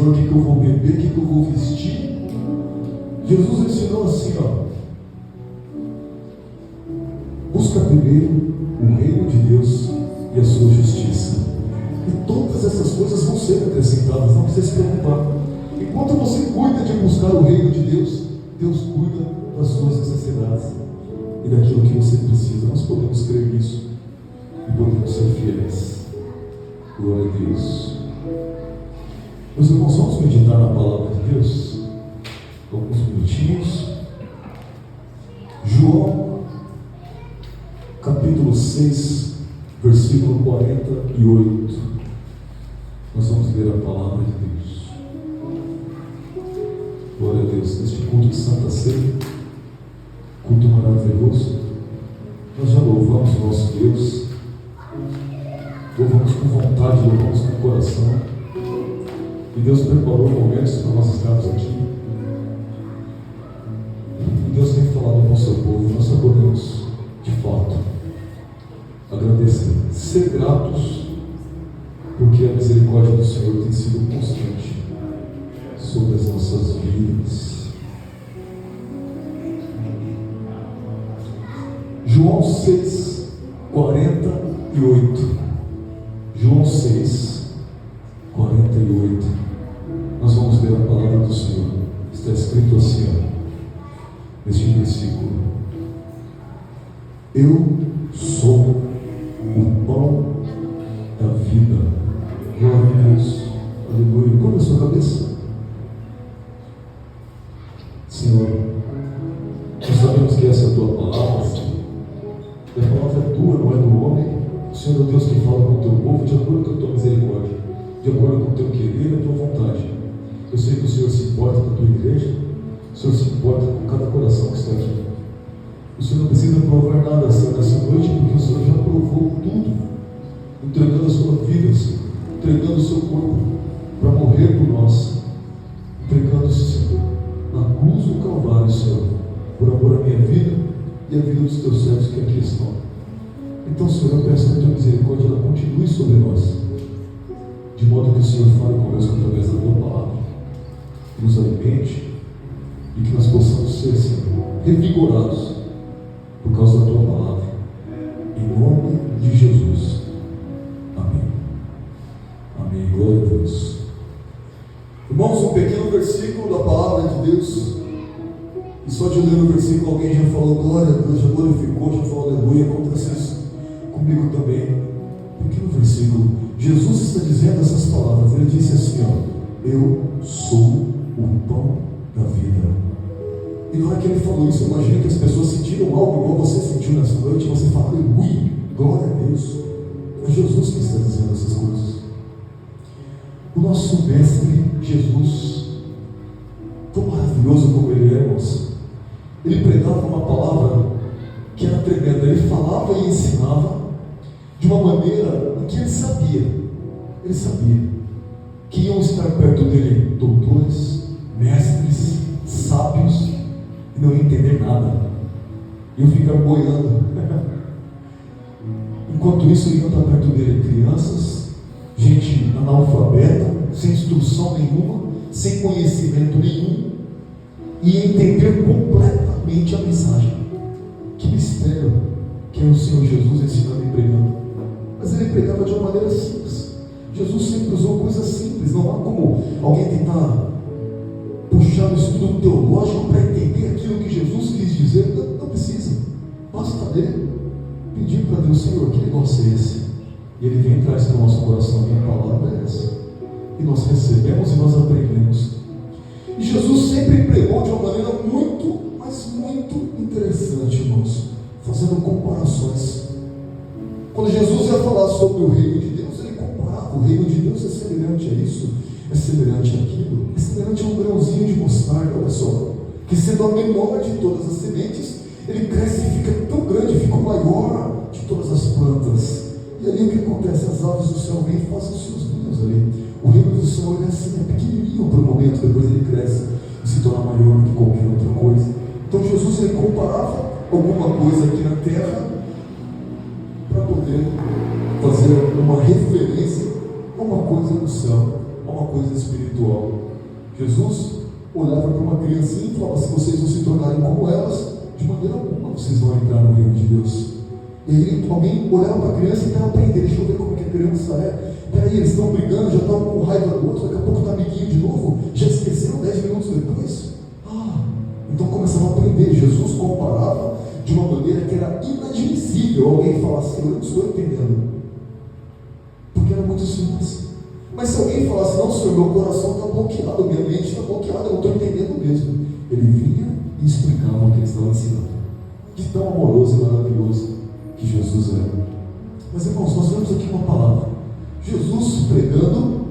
Senhor, o que eu vou beber, o que eu vou vestir. Jesus ensinou assim, busca primeiro o reino de Deus e a sua justiça, e todas essas coisas vão ser acrescentadas, não precisa se preocupar. Enquanto você cuida de buscar o reino de Deus, Deus cuida das suas necessidades e daquilo que você precisa. Nós podemos crer nisso e podemos ser fiéis. Glória a Deus. Meus irmãos, vamos meditar na palavra de Deus alguns minutinhos. João capítulo 6, versículo 48. Nós vamos ler a palavra de Deus. Glória a Deus. Neste culto de Santa Ceia, culto maravilhoso, nós já louvamos o nosso Deus, louvamos com vontade, louvamos com coração, e Deus preparou momentos para nós estarmos aqui, e Deus tem falado com o seu povo. Nós só podemos, de fato, agradecer, ser gratos, porque a misericórdia do Senhor tem sido constante sobre as nossas vidas. João 6, 48. João 6, 48. Nós vamos ler a palavra do Senhor. Está escrito assim, neste versículo: eu sou o pão da vida. Glória a Deus. Aleluia. Curva a sua cabeça. Senhor, nós sabemos que essa é a tua palavra. E a palavra é tua, não é do homem. O Senhor é o Deus que fala com o teu povo de acordo com a tua misericórdia, de acordo com o teu querer e a tua vontade. Eu sei que o Senhor se importa com a tua igreja, o Senhor se importa com cada coração que está aqui. O Senhor não precisa provar nada nessa noite, porque o Senhor já provou tudo, entregando a sua vida, Senhor, entregando o seu corpo para morrer por nós, entregando-se, Senhor, na cruz do Calvário, Senhor, por amor à minha vida e à vida dos teus servos que aqui estão. Então, Senhor, eu peço que a tua misericórdia ela continue sobre nós, de modo que o Senhor fale conosco através da tua palavra, que nos alimente e que nós possamos ser, Senhor, revigorados por causa da tua palavra, em nome de Jesus. Amém. Amém. Glória a Deus. Irmãos, um pequeno versículo da palavra de Deus, e só de ler o versículo alguém já falou glória a Deus, já glorificou, já falou aleluia. Acontece isso comigo também. Pequeno versículo, Jesus está dizendo essas palavras. Ele disse assim, eu sou o pão da vida. E na hora que ele falou isso, eu imagino que as pessoas sentiram algo igual você sentiu nessa noite. Você fala aleluia, glória a Deus. É Jesus que está dizendo essas coisas. O nosso mestre Jesus, tão maravilhoso como ele é, irmãos, ele pregava uma palavra que era tremenda. Ele falava e ensinava de uma maneira em que ele sabia que iam estar perto dele doutores, mestres, sábios, e não ia entender nada, iam ficar boiando. Enquanto isso, iam estar perto dele crianças, gente analfabeta, sem instrução nenhuma, sem conhecimento nenhum, e entender completamente a mensagem. Que mistério que é o Senhor Jesus ensinando e pregando. Mas ele pregava de uma maneira simples. Jesus sempre usou coisas simples. Não há como alguém tentar puxar o estudo teológico para entender aquilo que Jesus quis dizer. Não precisa. Basta ler, pedir para Deus, Senhor, que negócio é esse? E ele vem e traz para o nosso coração: minha palavra é essa. E nós recebemos e nós aprendemos. E Jesus sempre pregou de uma maneira muito, mas muito interessante, irmãos, fazendo comparações. Quando Jesus ia falar sobre o reino de Deus, ele comparava: o reino de Deus é semelhante a isso, é semelhante àquilo, é semelhante a um grãozinho de mostarda, olha só, que sendo a menor de todas as sementes, ele cresce e fica tão grande, fica o maior de todas as plantas. E ali o que acontece? As aves do céu vêm e fazem os seus ninhos ali. O reino do Senhor é assim, é pequenininho por um momento, depois ele cresce e se torna maior do que qualquer outra coisa. Então Jesus ele comparava alguma coisa aqui na terra para poder fazer uma referência a uma coisa no céu, a uma coisa espiritual. Jesus olhava para uma criancinha e falava: se vocês não se tornarem como elas, de maneira alguma vocês vão entrar no reino de Deus. E aí alguém olhava para a criança e tentava aprender: deixa eu ver como é que a criança é. Peraí, eles estão brigando, já estão com raiva do outro, daqui a pouco está amiguinho de novo, já esqueceram 10 minutos depois. Então começava a aprender. Jesus comparava de uma maneira que era inadmissível alguém falar assim: eu não estou entendendo, porque era muito simples. Mas se alguém falasse: não, Senhor, meu coração está bloqueado, minha mente está bloqueada, eu não estou entendendo mesmo, ele vinha e explicava o que ele estava ensinando. De tão amoroso e maravilhoso que Jesus era. Mas irmãos, nós vemos aqui uma palavra. Jesus pregando,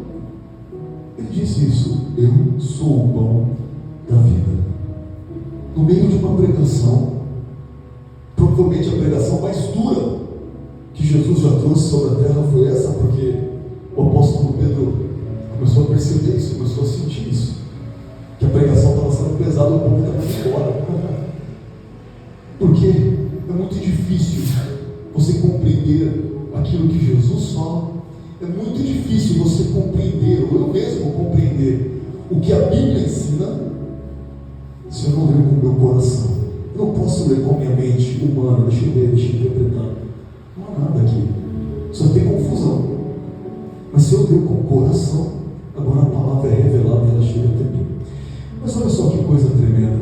ele disse isso: eu sou o pão da vida. No meio de uma pregação, provavelmente a pregação mais dura que Jesus já trouxe sobre a terra foi essa, porque o apóstolo Pedro começou a perceber isso, começou a sentir isso, que a pregação estava sendo pesada, o povo estava indo embora. Porque é muito difícil você compreender aquilo que Jesus fala, é muito difícil você compreender, ou eu mesmo compreender, o que a Bíblia ensina, se eu não ler com o meu coração. Eu não posso ler com a minha mente humana, deixa eu ver, deixa eu interpretar. Não há nada aqui, só tem confusão. Mas se eu ler com o coração, agora a palavra é revelada e ela chega até mim. Mas olha só que coisa tremenda.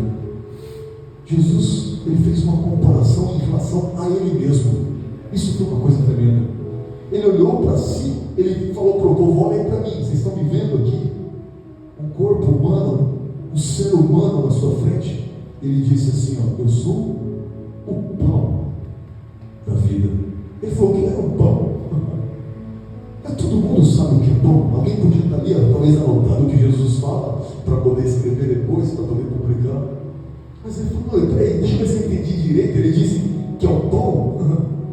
Jesus, ele fez uma comparação em relação a ele mesmo. Isso foi uma coisa tremenda. Ele olhou para si, ele falou para o povo: olhem para mim, vocês estão me vendo aqui? Um corpo humano, um ser humano na sua frente. Ele disse assim: ó, eu sou o pão da vida. Ele falou que ele era o pão. Todo mundo sabe o que é pão. Alguém podia estar ali, talvez anotado o que Jesus fala, para poder escrever depois, para poder publicar. Mas ele falou: peraí, deixa eu ver se eu entendi direito. Ele disse que é o pão.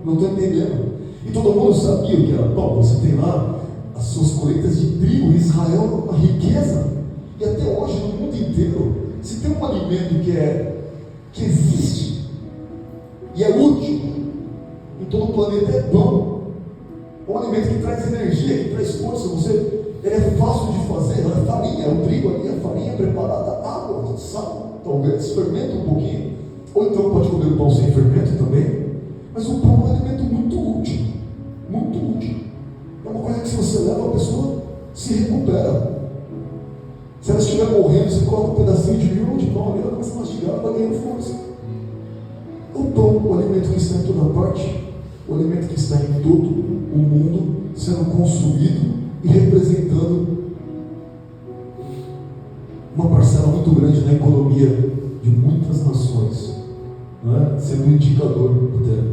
Não estou entendendo. E todo mundo sabia o que era pão. Você tem lá as suas colheitas de trigo. Em Israel é uma riqueza. E até hoje, no mundo inteiro, se tem um alimento que existe e é útil em todo o planeta, é pão. É um alimento que traz energia, que traz força. Ele é fácil de fazer. A farinha, o trigo ali, a farinha preparada, água, sal, talvez fermenta um pouquinho. Ou então pode comer o pão sem fermento também. Mas o pão é um alimento muito útil. Muito útil. É uma coisa que, se você leva, a pessoa se recupera. Se ela estiver morrendo, você coloca um pedacinho de milho de pão ali, ela começa a mastigar, ela vai ganhando força. O pão, o alimento que está em toda parte, o alimento que está em todo o mundo, sendo consumido e representando uma parcela muito grande na economia de muitas nações, não é? Sendo um indicador até.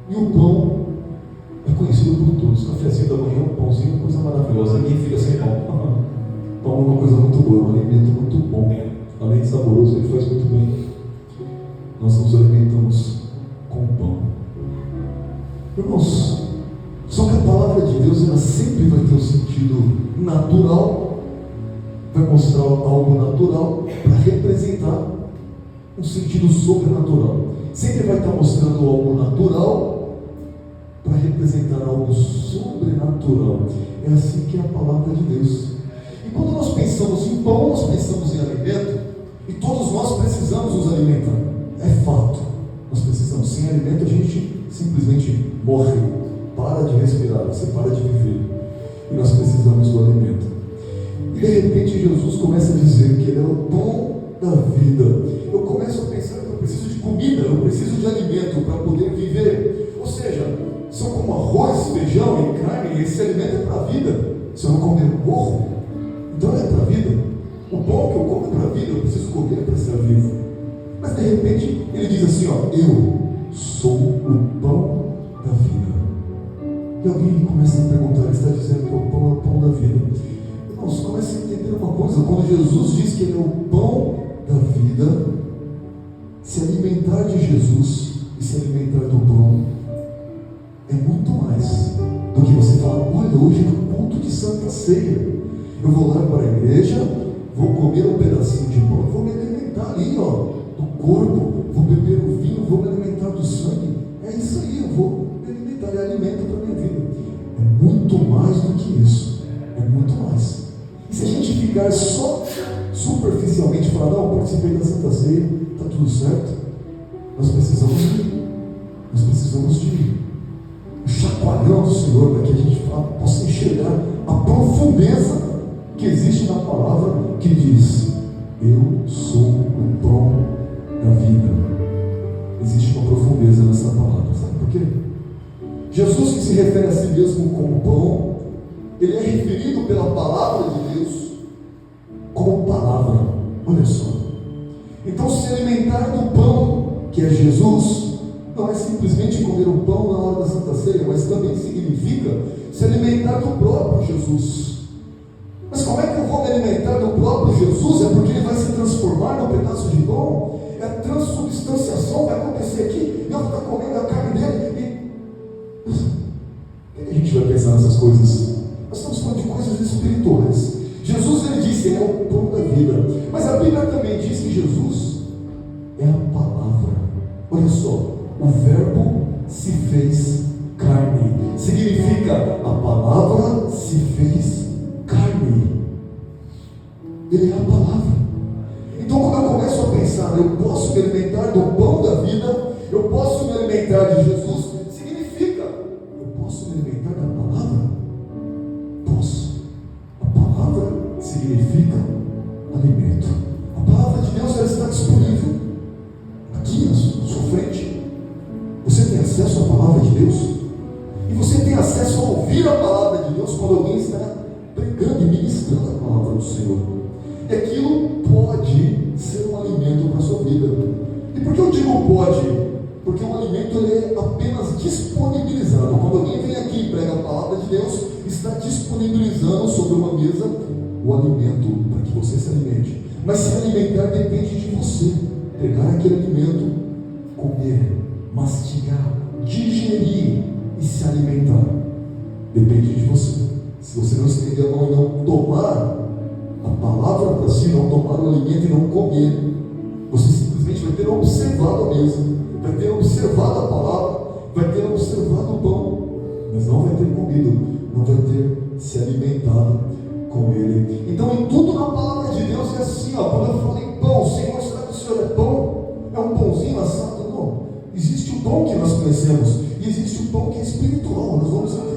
E o pão é conhecido por todos. Cafezinho da manhã, um pãozinho, coisa maravilhosa. Ninguém fica sem pão. Pão é uma coisa muito boa, um alimento muito bom. Além de saboroso, ele faz muito bem. Nós nos alimentamos com pão. Irmãos, só que a palavra de Deus, ela sempre vai ter um sentido natural, vai mostrar algo natural para representar um sentido sobrenatural. Sempre vai estar mostrando algo natural para representar algo sobrenatural. É assim que é a palavra de Deus. E quando nós pensamos em pão, nós pensamos em alimento, e todos nós precisamos nos alimentar. É fato. Nós precisamos. Sem alimento a gente simplesmente morre, para de respirar, você para de viver. E nós precisamos do alimento. E de repente Jesus começa a dizer que ele é o pão da vida. Eu começo a pensar que eu preciso de comida, eu preciso de alimento para poder viver. Ou seja, se eu como arroz, feijão e carne, esse alimento é para a vida. Se eu não comer, eu morro. Então é para a vida. O pão que eu como é para a vida, eu preciso comer para ser vivo. Mas de repente ele diz assim: ó, eu sou o pão da vida. E alguém começa a perguntar: ele está dizendo que o pão é o pão da vida. Irmãos, comece a entender uma coisa: quando Jesus diz que ele é o pão da vida, se alimentar de Jesus e se alimentar do pão é muito mais do que você falar: olha, hoje é o culto de Santa Ceia, eu vou lá para a igreja, vou comer um pedacinho de pão, vou me alimentar ali, ó, do corpo, vou beber o vinho, vou me alimentar do sangue. É isso aí, eu vou me alimentar, é alimento para a minha vida. É muito mais do que isso, é muito mais. ficar só superficialmente falar, não, participei da Santa Ceia, está tudo certo. Nós precisamos de um chacoalhão do Senhor, para que a gente possa enxergar a profundeza que existe na palavra que diz: eu sou o pão da vida. Existe uma profundeza nessa palavra, sabe por quê? Jesus, que se refere a si mesmo como pão, ele é referido pela palavra de Deus como palavra. Olha só. Então, se alimentar do pão, que é Jesus, não é simplesmente comer o pão na hora da Santa Ceia, mas também significa se alimentar do próprio Jesus. Mas como é que eu vou me alimentar do próprio Jesus? É porque ele vai se transformar num pedaço de pão? É a transubstanciação vai acontecer aqui, eu vou estar comendo a carne dele. E a gente vai pensar nessas coisas? Nós estamos falando de coisas espirituais. Jesus, ele disse, ele é o pão da vida. Mas a Bíblia também diz que Jesus é a palavra. Olha só, o verbo se fez carne. Significa, a palavra se fez carne. Ele é a palavra. Então, quando eu começo a pensar, eu posso me alimentar do pão da vida, eu posso me alimentar de Jesus, significa, eu posso me alimentar da palavra? Posso. A palavra significa alimento. A palavra de Deus, ela está disponível aqui na sua frente. Você tem acesso à palavra de Deus? E você tem acesso a ouvir a palavra de Deus quando alguém está pregando e ministrando a palavra do Senhor. E aquilo pode ser um alimento para a sua vida. E por que eu digo pode? Porque o alimento ele é apenas disponibilizado. Quando alguém vem aqui e prega a palavra de Deus, está disponibilizando sobre uma mesa o alimento para que você se alimente. Mas se alimentar depende de você. Pegar aquele alimento, comer, mastigar, digerir e se alimentar. Depende de você. Se você não estender a mão e não tomar a palavra para si, não tomar o alimento e não comer, você simplesmente vai ter observado a mesa, vai ter observado a palavra, vai ter observado o pão, mas não vai ter comido, não vai ter se alimentado com ele. Então, em tudo na palavra de Deus é assim, ó, quando eu falo em pão, Senhor, será que o Senhor é pão? É um pãozinho assado? Não. Existe o pão que nós conhecemos e existe o pão que é espiritual, nós vamos entender.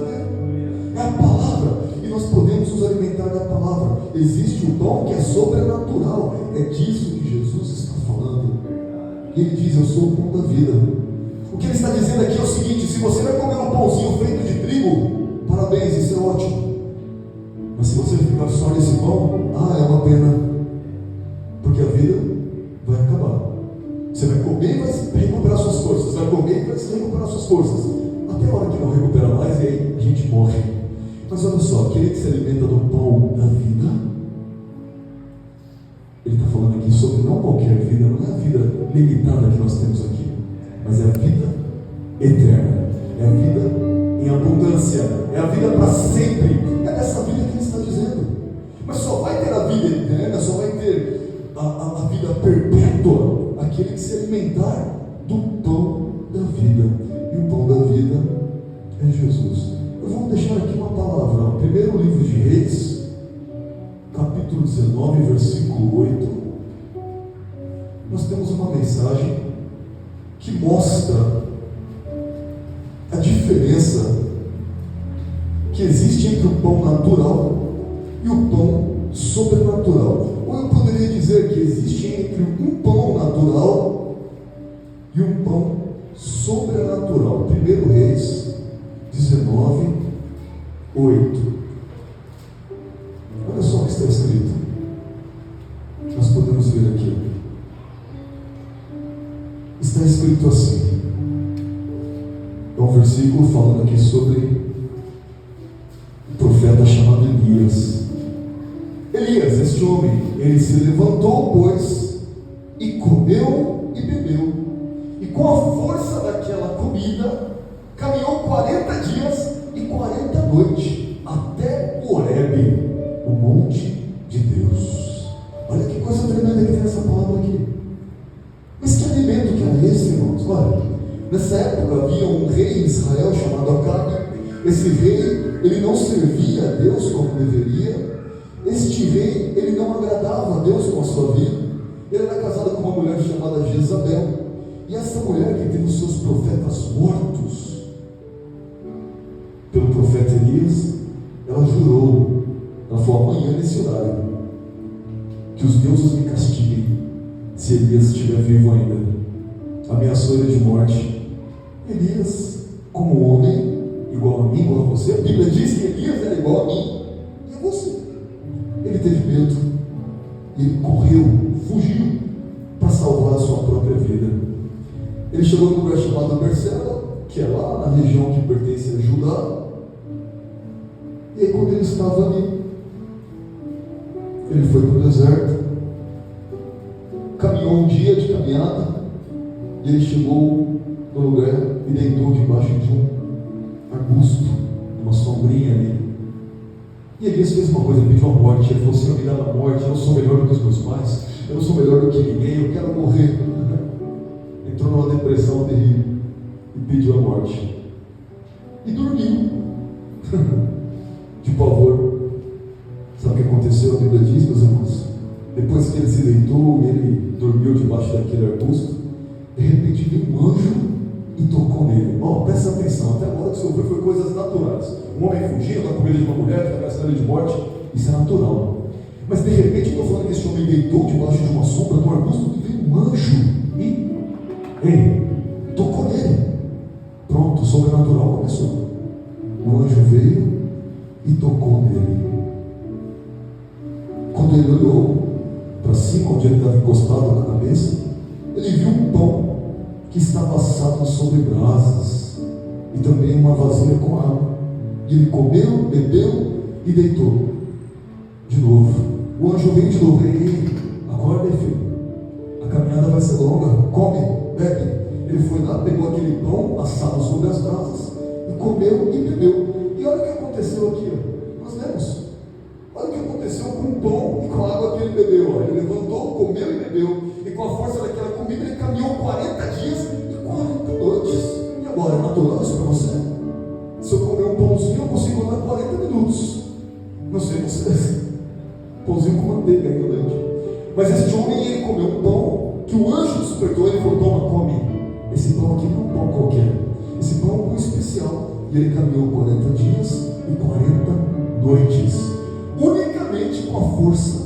É a palavra, e nós podemos nos alimentar da palavra. Existe o pão que é sobrenatural, é disso que Jesus está falando. E ele diz: eu sou o pão da vida. O que ele está dizendo aqui é o seguinte: se você vai comer um pãozinho feito de trigo, parabéns, isso é ótimo. Mas se você ficar só nesse pão, é uma pena, porque a vida vai acabar. Você vai comer e vai recuperar suas forças, vai comer e vai recuperar suas forças, até a hora que não recupera mais, e aí a gente morre. Mas olha só, aquele que se alimenta do pão da vida, ele está falando aqui sobre não qualquer vida, não é a vida limitada que nós temos aqui, mas é a vida eterna, é a vida em abundância, é a vida para sempre. É dessa vida que ele está dizendo. Mas só vai ter a vida eterna, só vai ter a vida perpétua aquele que se alimentar do pão da vida. E o pão da vida é Jesus. Eu vou deixar aqui uma palavra. Primeiro livro de Reis, capítulo 19, versículo 8. Nós temos uma mensagem que mostra a diferença que existe entre o pão natural e o pão sobrenatural. Ou eu poderia dizer que existe entre um pão natural e um pão sobrenatural. 1 Reis 19, 8. Olha só o que está escrito. Nós podemos ver aqui. Está escrito assim. É um versículo falando aqui sobre um profeta chamado Elias. Elias, este homem, ele se levantou, pois, e comeu e bebeu. E com a força daquela comida, caminhou 40 dias e 40 noites, até Horebe, o monte de Deus. Olha que coisa tremenda que tem essa palavra aqui. Mas que alimento que era esse, irmãos? Olha, nessa época havia um rei em Israel chamado Acabe. Esse rei, ele não servia a Deus como deveria. Este rei, ele não agradava a Deus com a sua vida. Ele era casado com uma mulher chamada Jezabel, e essa mulher que teve os seus profetas mortos pelo profeta Elias, ela jurou, ela falou: amanhã nesse horário, que os deuses me castiguem se Elias estiver vivo ainda. Ameaçou ele de morte. Elias, como homem, igual a mim, igual a você, a Bíblia diz que Elias era igual a mim e a você. Ele teve medo, ele correu, fugiu para salvar a sua própria vida. Ele chegou num lugar chamado Berseba, que é lá na região que pertence a Judá. E aí, quando ele estava ali, ele foi para o deserto, caminhou um dia de caminhada, e ele chegou no lugar e deitou debaixo de um arbusto, uma sombrinha ali. E Elias fez uma coisa, pediu a morte. Ele falou: Senhor, me dá a morte, eu não sou melhor do que os meus pais, eu não sou melhor do que ninguém, eu quero morrer. Entrou numa depressão terrível e pediu a morte. E dormiu. De pavor. Sabe o que aconteceu? A Bíblia diz, meus irmãos, depois que ele se deitou, ele dormiu debaixo daquele arbusto, de repente veio um anjo e tocou nele. Presta atenção, até agora o que sofreu foi coisas naturais. Um homem fugindo, com medo de uma mulher, está ameaçando ele de morte, isso é natural. Mas de repente, eu estou falando que esse homem deitou debaixo de uma sombra, de um arbusto, e veio um anjo e tocou nele. Pronto, o sobrenatural começou. O anjo veio e tocou nele. Quando ele olhou para cima, onde ele estava encostado na cabeça, ele viu um pão que estava assado sobre brasas e também uma vasilha com água. E ele comeu, bebeu e deitou. De novo, o anjo veio de novo: ei, acorda aí, filho, a caminhada vai ser longa, come, bebe. Ele foi lá, pegou aquele pão assado sobre as brasas e comeu e bebeu. E olha o que aconteceu aqui, nós lemos. Olha o que aconteceu com o pão e com a água que ele bebeu. Ele levantou, comeu e bebeu, e com a força daquela comida ele caminhou 40 dias e 40 noites. E agora, é natural isso para você? Se eu comer um pãozinho, eu consigo andar 40 minutos. Não sei vocês. Pãozinho com manteiga ainda, leite. Mas esse homem, ele comeu um pão que o anjo despertou. Ele falou: toma, come. Esse pão aqui não é um pão qualquer. Esse pão é um pão especial. E ele caminhou 40 dias e 40 noites, unicamente com a força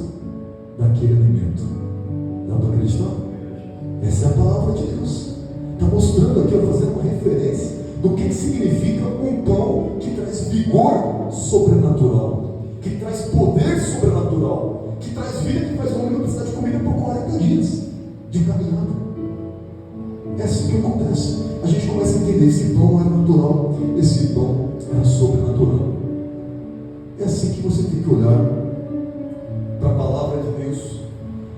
daquele alimento. Dá para acreditar? Essa é a palavra de Deus. Está mostrando aqui, fazendo uma referência do que significa um pão que traz vigor sobrenatural, que traz poder sobrenatural, que traz vida, que faz o homem não precisar de comida por 40 dias de caminhada. É assim que acontece. A gente começa a entender: esse pão não era natural, esse pão era sobrenatural. É assim que você tem que olhar para a palavra de Deus.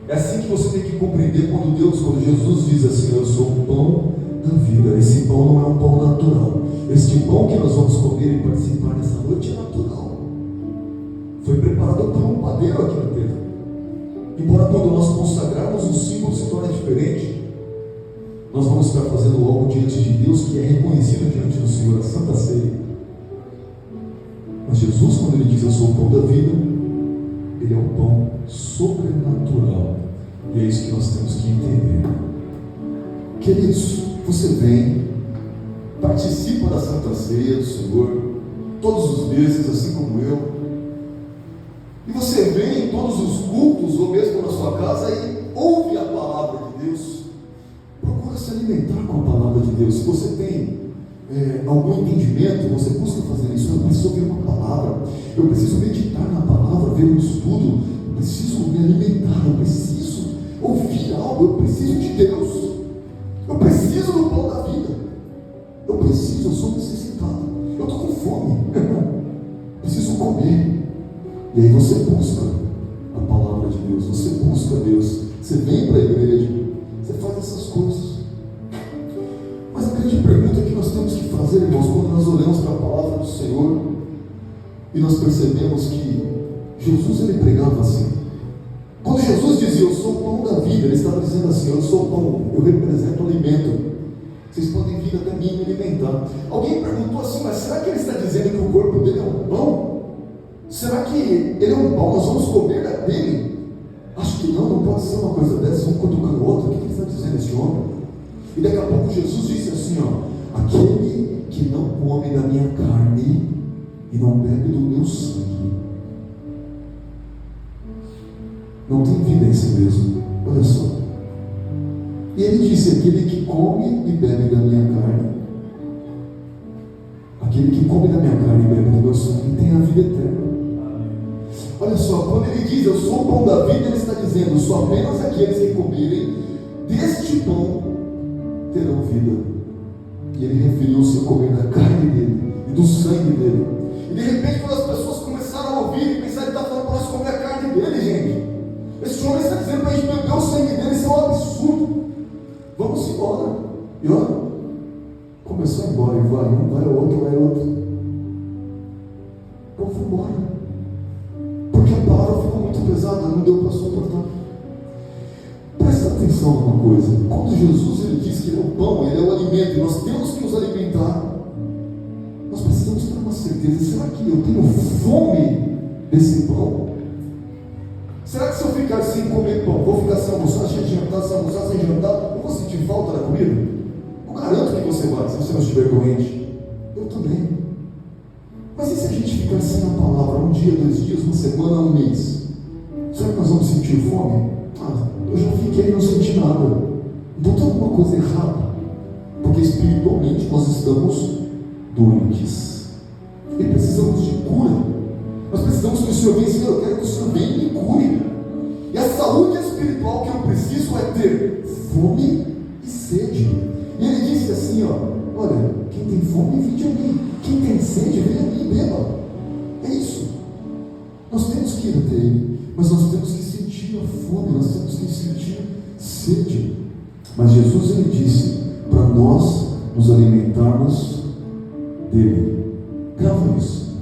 É assim que você tem que compreender quando Jesus diz assim: eu sou o pão da vida. Esse pão não é um pão natural. Este pão que nós vamos comer e participar nessa noite é natural. Foi preparado por um padeiro aqui na terra. Embora quando nós consagrarmos, o símbolo se torne diferente, nós vamos estar fazendo algo diante de Deus que é reconhecido diante do Senhor, a Santa Ceia. Mas Jesus, quando ele diz eu sou o pão da vida, ele é um pão sobrenatural. E é isso que nós temos que entender. Queridos, você vem, participa da Santa Ceia do Senhor todos os meses, assim como eu. E você vem em todos os cultos, ou mesmo na sua casa, e ouve a palavra de Deus. Procura se alimentar com a palavra de Deus. Se você tem algum entendimento, você busca fazer isso. Eu preciso ouvir uma palavra, eu preciso meditar na palavra, ver um estudo, eu preciso me alimentar, eu preciso ouvir algo, eu preciso de Deus, eu preciso do pão da vida, eu sou necessitado, eu estou com fome, preciso comer. E aí você busca a palavra de Deus, você busca Deus, você vem para a igreja, você faz essas coisas. Mas a grande pergunta que nós temos que fazer, irmãos, quando nós olhamos para a palavra do Senhor e nós percebemos que Jesus, ele pregava assim. Quando Jesus dizia eu sou o pão da vida, ele estava dizendo assim: eu sou o pão, eu represento o alimento, vocês podem vir até mim e me alimentar. Alguém perguntou assim: mas será que ele está dizendo que o corpo dele é um pão? Será que ele é um pão, nós vamos comer dele? Acho que não pode ser uma coisa dessa, um cutucando o outro. O que ele está dizendo, esse homem? E daqui a pouco Jesus disse assim, aquele que não come da minha carne e não bebe do meu sangue, não tem vida em si mesmo. Olha só. E ele disse, aquele que come e bebe da minha carne, aquele que come da minha carne e bebe do meu sangue, tem a vida eterna. Olha só, quando ele diz, eu sou o pão da vida, ele está dizendo, só apenas aqueles que comerem deste pão terão vida. E ele referiu-se a comer da carne dele e do sangue dele. E de repente, quando as pessoas começaram a ouvir e pensar, ele está falando para nós comer a carne dele, gente. Esse homem está dizendo para a gente beber o sangue dele, isso é um absurdo. Vamos embora. E olha, começou a ir embora, e vai um, vai outro, vai outro. Então foi embora. Porque a palavra ficou muito pesada, não deu para suportar. Presta atenção numa coisa. Quando Jesus ele diz que ele é o pão, ele é o alimento, e nós temos que nos alimentar, nós precisamos ter uma certeza. Será que eu tenho fome desse pão? Será que se eu ficar sem comer pão, vou ficar sem almoçar, sem jantar, sem almoçar, sem jantar, eu vou sentir falta da comida? Eu garanto que você vai, se você não estiver doente. Eu também. Mas e se a gente ficar sem a palavra um dia, 2 dias, uma semana, um mês? Será que nós vamos sentir fome? Eu já fiquei e não senti nada. Então tem alguma coisa errada. Porque espiritualmente nós estamos doentes. E precisamos de cura. Nós precisamos que o Senhor venha, Senhor, eu quero que o Senhor venha e me cure. E a saúde espiritual que eu preciso é ter fome e sede. E ele disse assim, olha, quem tem fome, vinde a mim. Quem tem sede, venha a mim e beba. É isso. Nós temos que ir até ele, mas nós temos que sentir a fome, nós temos que sentir sede. Mas Jesus, ele disse para nós nos alimentarmos dele. Grava isso.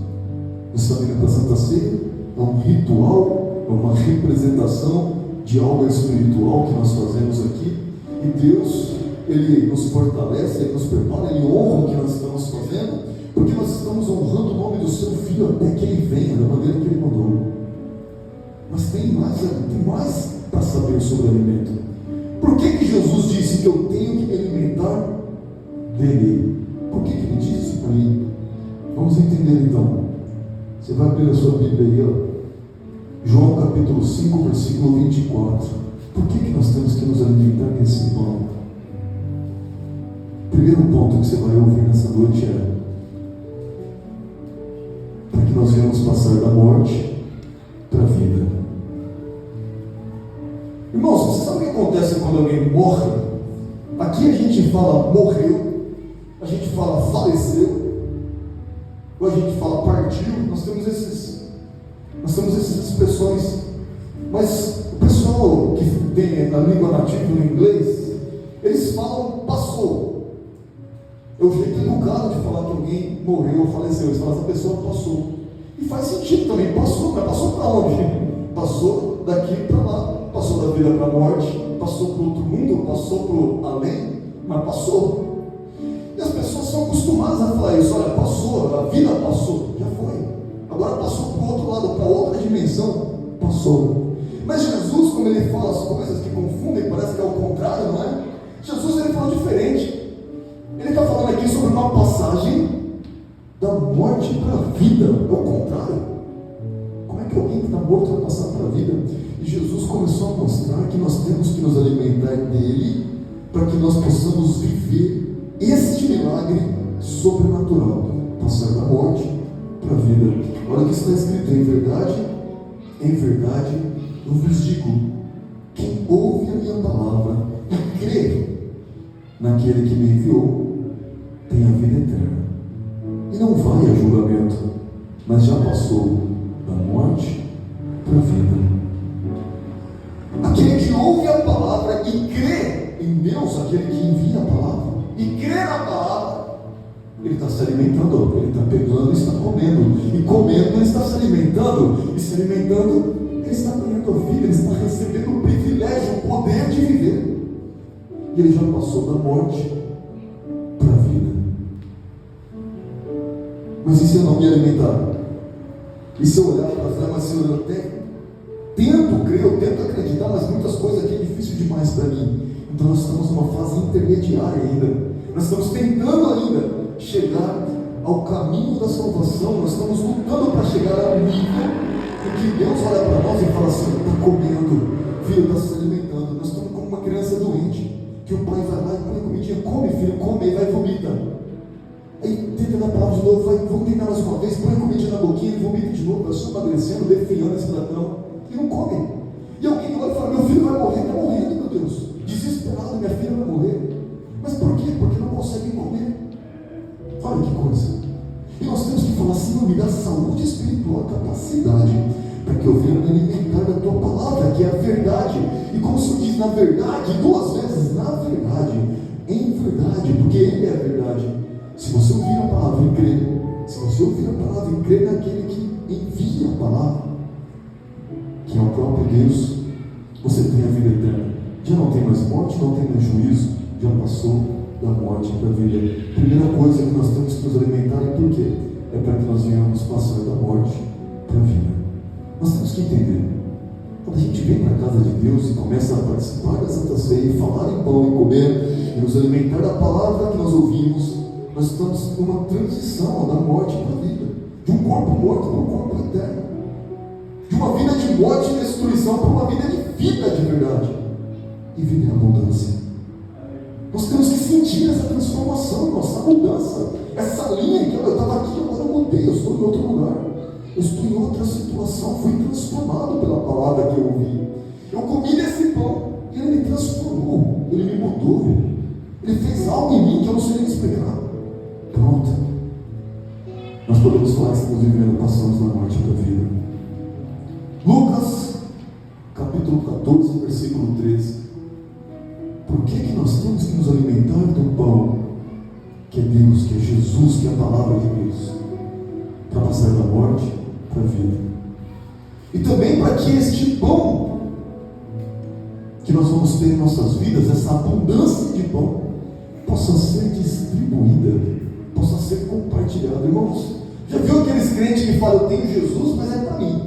Você está vendo para a Santa Ceia? É um ritual, é uma representação de algo espiritual que nós fazemos aqui. E Deus, ele nos fortalece, ele nos prepara, ele honra o que nós estamos fazendo, porque nós estamos honrando o nome do seu Filho até que ele venha, da maneira que ele mandou. Mas tem mais para saber sobre o alimento. Por que Jesus disse que eu tenho que me alimentar dele? Por que ele disse isso para mim? Vamos entender então. Você vai abrir a sua Bíblia aí, João capítulo 5, versículo 24. Por que nós temos que nos alimentar desse pão? O primeiro ponto que você vai ouvir nessa noite é para que nós venhamos passar da morte para a vida. Irmãos, você sabe o que acontece quando alguém morre? Aqui a gente fala morreu, a gente fala faleceu, ou a gente fala partiu. Nós temos essas expressões. Mas o pessoal que tem a língua nativa no inglês, eles falam passou. É o jeito educado de falar que alguém morreu ou faleceu. Eles falam, essa pessoa passou. E faz sentido também, passou, mas passou para onde? Passou daqui para lá. Passou da vida para a morte, passou para o outro mundo, passou para o além, mas passou. E as pessoas são acostumadas a falar isso. Olha, passou, a vida passou, já foi. Agora passou para o outro lado, para outra dimensão, passou. Mas Jesus, como ele fala as coisas que confundem, parece que é o contrário, não é? Jesus, ele fala diferente. Ele está falando aqui sobre uma passagem da morte para a vida, é o contrário. Como é que alguém que está morto vai passar para a vida? E Jesus começou a mostrar que nós temos que nos alimentar dele, para que nós possamos viver este milagre sobrenatural, passar da morte para a vida. Olha o que está escrito: em verdade, eu vos digo, quem ouve a minha palavra e crê naquele que me enviou, tem a vida eterna, e não vai a julgamento, mas já passou da morte para a vida. Aquele que ouve a palavra e crê em Deus, aquele que envia a palavra, e crê na palavra, ele está se alimentando, ele está pegando e está comendo, e comendo ele está se alimentando, e se alimentando ele está ganhando a vida, ele está recebendo o privilégio, o poder de viver, e ele já passou da morte para a vida. Mas e se eu não me alimentar? E se eu olhar para frente, mas Senhor, eu até tento crer, eu tento acreditar, mas muitas coisas aqui é difícil demais para mim. Então nós estamos numa fase intermediária ainda. Nós estamos tentando ainda chegar ao caminho da salvação. Nós estamos lutando para chegar ao nível em que Deus olha para nós e fala assim: está comendo, filho, está se alimentando. Nós estamos como uma criança doente, que o pai vai lá e põe comidinha, come filho, come, e vai e vomita. Aí tenta dar a palavra de novo, vamos tentar mais uma vez, põe comidinha na boquinha, ele vomita de novo, vai só emagrecendo, definhando esse ladrão, e não come. E alguém vai falar: meu filho vai morrer, está morrendo, meu Deus, desesperado, minha filha vai morrer. Mas por quê? Porque não conseguem comer. Olha que coisa. E nós temos que falar: Senhor, me dá saúde espiritual, capacidade, para que eu venha me alimentar da tua palavra, que é a verdade. E como o Senhor diz, na verdade, 2 vezes, na verdade, em verdade, porque Ele é a verdade. Se você ouvir a palavra e crer, se você ouvir a palavra e crer naquele que envia a palavra, que é o próprio Deus, você tem a vida eterna. Já não tem mais morte, não tem mais juízo, já passou da morte para a vida. Primeira coisa que nós temos que nos alimentar, e por quê? É para que nós venhamos passar da morte para a vida. Nós temos que entender, quando a gente vem para a casa de Deus e começa a participar da Santa Ceia, falar em pão e comer, e nos alimentar da palavra que nós ouvimos, nós estamos numa transição da morte para a vida, de um corpo morto para um corpo eterno, de uma vida de morte e destruição para uma vida de vida de verdade e vida em abundância. Nós temos que sentir essa transformação, nossa mudança, essa linha que eu estava aqui, agora eu mudei, eu estou em outro lugar, eu estou em outra situação, fui transformado pela palavra que eu ouvi. Eu comi desse pão e ele me transformou, ele me mudou, ele fez algo em mim que eu não sei nem explicar. Pronto. Nós podemos falar que estamos vivendo, passamos da morte para a vida. Lucas, capítulo 14, versículo 13. Por que nós temos que nos alimentar do pão, que é Deus, que é Jesus, que é a palavra de Deus, para passar da morte para a vida? E também para que este pão que nós vamos ter em nossas vidas, essa abundância de pão, possa ser distribuída, possa ser compartilhada. Irmãos, já viu aqueles crentes que falam: eu tenho Jesus, mas é para mim.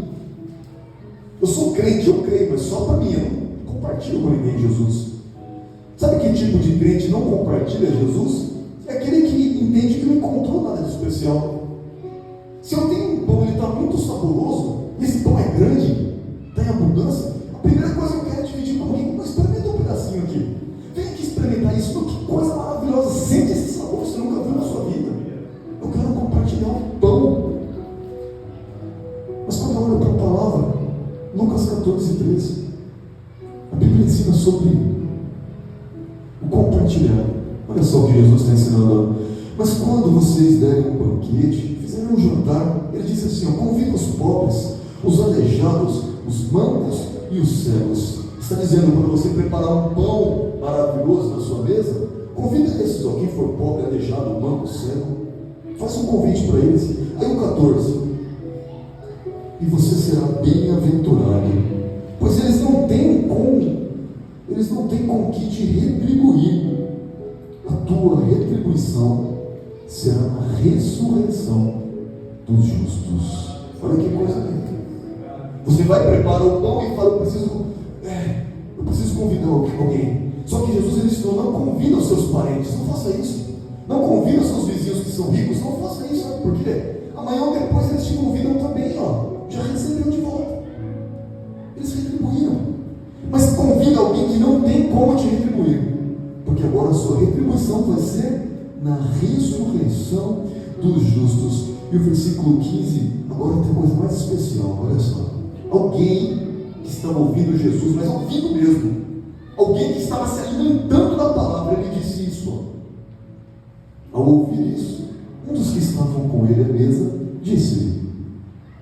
Eu sou crente, eu creio, mas só para mim, eu não compartilho com ninguém Jesus. Sabe que tipo de crente não compartilha Jesus? É aquele que entende que não encontrou nada de especial. Se eu tenho um pão, ele está muito saboroso, e esse pão é grande, está em abundância, a primeira coisa que eu quero é dividir com alguém. Mas experimenta um pedacinho aqui, vem aqui experimentar isso. Que coisa maravilhosa, sente esse sabor que você nunca viu na sua vida. Eu quero compartilhar um pão. Mas quando eu olho para a palavra, Lucas 14, 13, a Bíblia ensina sobre o compartilhar. Olha só o que Jesus está ensinando. Mas quando vocês derem um banquete, fizerem um jantar, ele disse assim: convida os pobres, os aleijados, os mancos e os cegos. Está dizendo, quando você preparar um pão maravilhoso na sua mesa, convida esses, quem for pobre, aleijado, manco, cego, faça um convite para eles. Aí o 14: e você será bem-aventurado, pois eles não têm com que te retribuir. A tua retribuição será a ressurreição dos justos. Olha que coisa linda. Você vai preparar o pão e fala: eu preciso convidar alguém. Só que Jesus, ele ensinou: não convida os seus parentes, não faça isso. Não convida os seus vizinhos que são ricos, não faça isso. Sabe por quê? Amanhã ou depois eles te convidam também, já recebeu de volta. Eles retribuíram. Mas convida alguém que não tem como te retribuir, porque agora a sua retribuição vai ser na ressurreição dos justos. E o versículo 15, agora tem coisa mais especial, olha só. Alguém que estava ouvindo Jesus, mas ouvindo mesmo, alguém que estava se alimentando da palavra, ele disse isso. Ao ouvir isso, um dos que estavam com ele à mesa disse-lhe: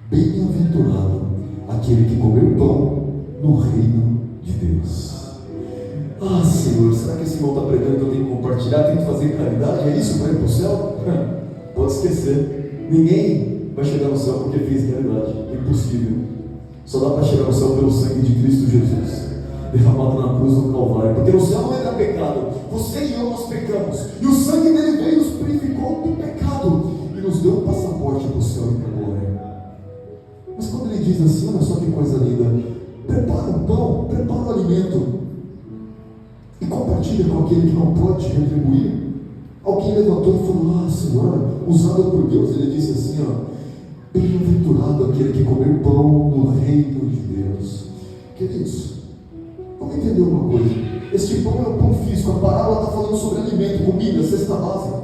bem-aventurado aquele que comer pão no reino de Deus. Ah, Senhor, será que esse irmão está pregando que eu tenho que compartilhar, tenho que fazer caridade? É isso para ir para o céu? Pode esquecer. Ninguém vai chegar no céu porque fez caridade. É impossível. Só dá para chegar no céu pelo sangue de Cristo Jesus, derramado na cruz do Calvário. Porque no céu não entra pecado. Você e eu, nós pecamos. E o sangue dele veio e nos purificou do pecado. E nos deu um passaporte para o céu e para a glória. ele diz assim, olha só que coisa linda, prepara o pão, prepara o alimento, e compartilha com aquele que não pode retribuir. Alguém levantou e falou, Senhora, usado por Deus, ele disse assim, bem-aventurado aquele que comer pão no reino de Deus. Queridos, vamos entender uma coisa, este pão é o pão físico, a parábola está falando sobre alimento, comida, cesta básica,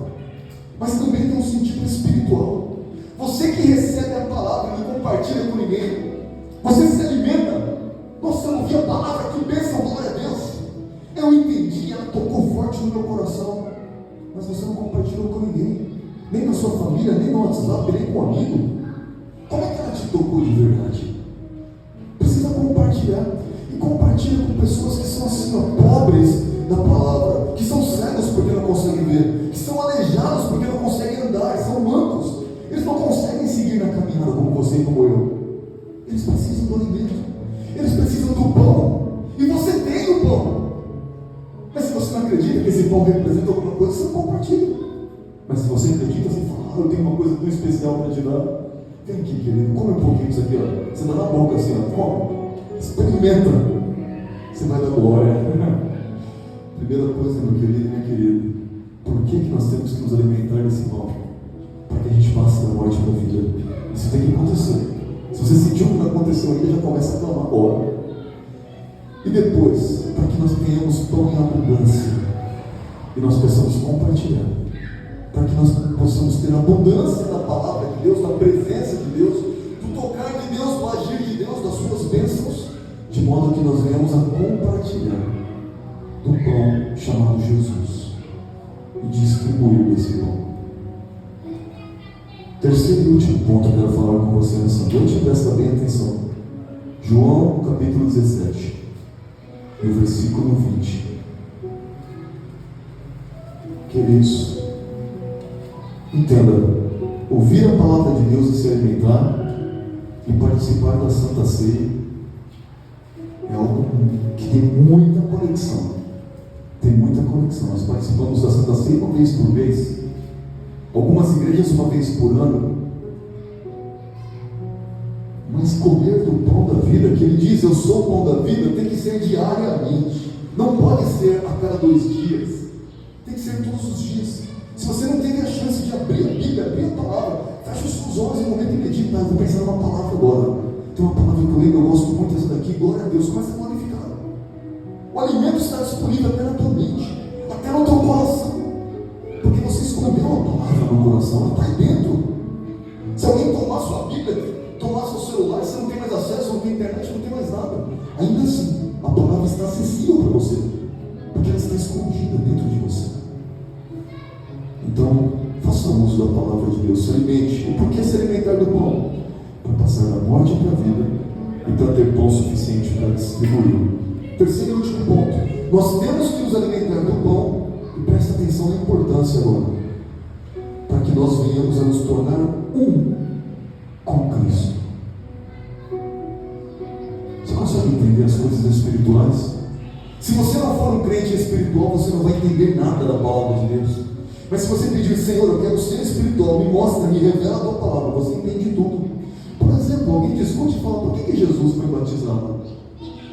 mas também tem um sentido espiritual. Você que recebe a palavra e não compartilha com ninguém, você se alimenta. Nossa, eu ouvi a palavra, que bênção, glória a Deus. Eu entendi, ela tocou forte no meu coração, mas você não compartilhou com ninguém, nem na sua família, nem no WhatsApp, nem com um amigo. Como é que ela te tocou de verdade? Precisa compartilhar, e compartilha com pessoas que são assim, pobres da palavra, que são cegos porque não conseguem ver, que são aleijados porque não conseguem andar, são mancos, eles não conseguem seguir na caminhada como você e como eu. Eles precisam do alimento, eles precisam do pão, e você tem o pão. Mas se você não acredita que esse pão representa alguma coisa, você não compartilha. Mas se você acredita, você fala, eu tenho uma coisa tão especial para te dar. Vem aqui, querido, come um pouquinho disso aqui, Você dá na boca assim, come, experimenta, você vai dar glória. Primeira coisa, meu querido e minha querida, por que nós temos que nos alimentar desse pão? Para que a gente passe da morte para a vida. Isso tem que acontecer. Se você sentiu que não aconteceu ainda, já começa a clamar agora. E depois, para que nós tenhamos pão em abundância e nós possamos compartilhar, para que nós possamos ter a abundância da palavra de Deus, da presença de Deus, do tocar de Deus, do agir de Deus, das suas bênçãos, de modo que nós venhamos a compartilhar do pão chamado Jesus e distribuir esse pão. Terceiro e último ponto que eu quero falar com você nessa noite, presta bem atenção. João capítulo 17 e o versículo 20. Queridos, entenda, ouvir a palavra de Deus e se alimentar e participar da Santa Ceia é algo que tem muita conexão. Tem muita conexão. Nós participamos da Santa Ceia uma vez por mês, algumas igrejas uma vez por ano. Mas comer do pão da vida, que ele diz, eu sou o pão da vida, tem que ser diariamente. Não pode ser a cada 2 dias. Tem que ser todos os dias. Se você não teve a chance de abrir a Bíblia, abrir a palavra, fecha os seus olhos em um momento e medita. Eu vou pensar numa palavra agora. Tem uma palavra que eu lembro, eu gosto muito dessa daqui. Glória a Deus, começa a glorificar. O alimento está disponível até na tua mente, até no teu coração, porque você escondeu a palavra no coração, ela está aí dentro. Se alguém tomar sua Bíblia, tomar seu celular, você não tem mais acesso, não tem internet, não tem mais nada, ainda assim, a palavra está acessível para você, porque ela está escondida dentro de você. Então, faça uso da palavra de Deus, se alimente. E por que se alimentar do pão? Para passar da morte para a vida e para ter pão suficiente para distribuir. Terceiro e último ponto, nós temos que nos alimentar do pão, e presta atenção na importância agora, para que nós venhamos a nos tornar um com Cristo. Você consegue entender as coisas espirituais? Se você não for um crente espiritual, você não vai entender nada da palavra de Deus. Mas se você pedir, Senhor, eu quero ser espiritual, me mostra, me revela a tua palavra, você entende tudo. Por exemplo, alguém discute e fala, por que Jesus foi batizado?